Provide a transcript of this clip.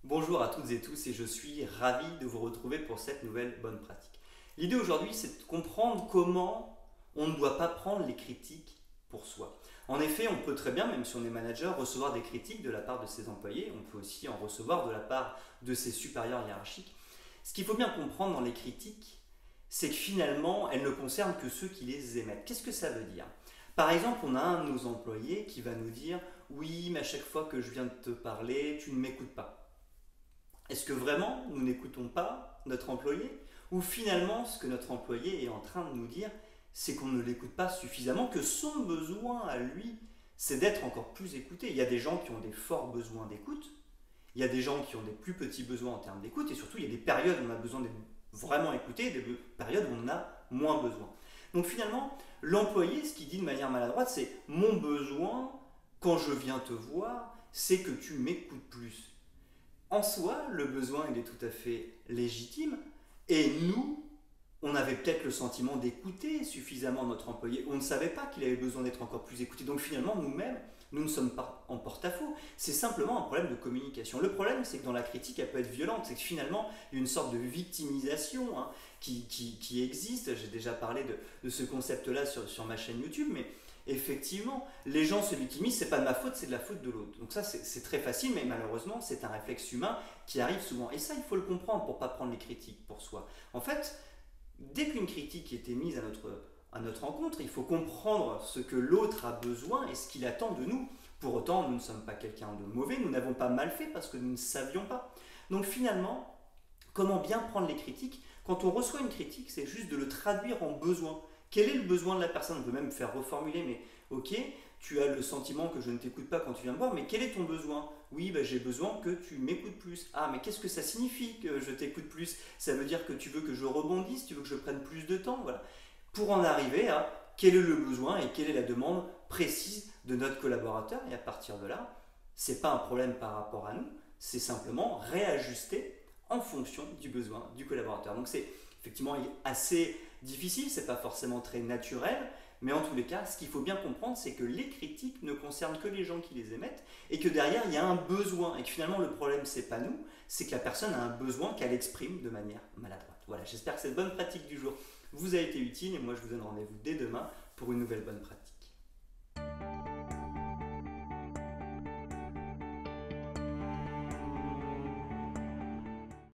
Bonjour à toutes et tous et je suis ravi de vous retrouver pour cette nouvelle bonne pratique. L'idée aujourd'hui, c'est de comprendre comment on ne doit pas prendre les critiques pour soi. En effet, on peut très bien, même si on est manager, recevoir des critiques de la part de ses employés, on peut aussi en recevoir de la part de ses supérieurs hiérarchiques. Ce qu'il faut bien comprendre dans les critiques, c'est que finalement, elles ne concernent que ceux qui les émettent. Qu'est-ce que ça veut dire? Par exemple, on a un de nos employés qui va nous dire: oui, mais à chaque fois que je viens de te parler, tu ne m'écoutes pas. Est-ce que vraiment nous n'écoutons pas notre employé? Ou finalement, ce que notre employé est en train de nous dire, c'est qu'on ne l'écoute pas suffisamment, que son besoin à lui, c'est d'être encore plus écouté. Il y a des gens qui ont des forts besoins d'écoute, il y a des gens qui ont des plus petits besoins en termes d'écoute, et surtout il y a des périodes où on a besoin d'être vraiment écouté, et des périodes où on en a moins besoin. Donc finalement, l'employé, ce qu'il dit de manière maladroite, c'est: mon besoin, quand je viens te voir, c'est que tu m'écoutes plus. En soi, le besoin, il est tout à fait légitime. Et nous, on avait peut-être le sentiment d'écouter suffisamment notre employé. On ne savait pas qu'il avait besoin d'être encore plus écouté. Donc finalement, nous-mêmes, nous ne sommes pas en porte-à-faux. C'est simplement un problème de communication. Le problème, c'est que dans la critique, elle peut être violente. C'est que finalement, il y a une sorte de victimisation qui existe. J'ai déjà parlé de ce concept-là sur ma chaîne YouTube, mais effectivement, les gens se victimisent, c'est pas de ma faute, c'est de la faute de l'autre. Donc ça, c'est très facile, mais malheureusement, c'est un réflexe humain qui arrive souvent. Et ça, il faut le comprendre pour pas prendre les critiques pour soi. En fait, dès qu'une critique est émise à notre rencontre, il faut comprendre ce que l'autre a besoin et ce qu'il attend de nous. Pour autant, nous ne sommes pas quelqu'un de mauvais, nous n'avons pas mal fait parce que nous ne savions pas. Donc finalement, comment bien prendre les critiques? Quand on reçoit une critique, c'est juste de le traduire en besoin. Quel est le besoin de la personne? On peut même faire reformuler, mais ok, tu as le sentiment que je ne t'écoute pas quand tu viens me voir, mais quel est ton besoin? Oui, bah, j'ai besoin que tu m'écoutes plus. Ah, mais qu'est-ce que ça signifie que je t'écoute plus? Ça veut dire que tu veux que je rebondisse, tu veux que je prenne plus de temps, voilà. Pour en arriver à quel est le besoin et quelle est la demande précise de notre collaborateur, et à partir de là, c'est pas un problème par rapport à nous, c'est simplement réajuster en fonction du besoin du collaborateur. Donc c'est effectivement assez difficile, c'est pas forcément très naturel, mais en tous les cas, ce qu'il faut bien comprendre, c'est que les critiques ne concernent que les gens qui les émettent et que derrière, il y a un besoin et que finalement, le problème, c'est pas nous, c'est que la personne a un besoin qu'elle exprime de manière maladroite. Voilà, j'espère que cette bonne pratique du jour vous a été utile et moi, je vous donne rendez-vous dès demain pour une nouvelle bonne pratique.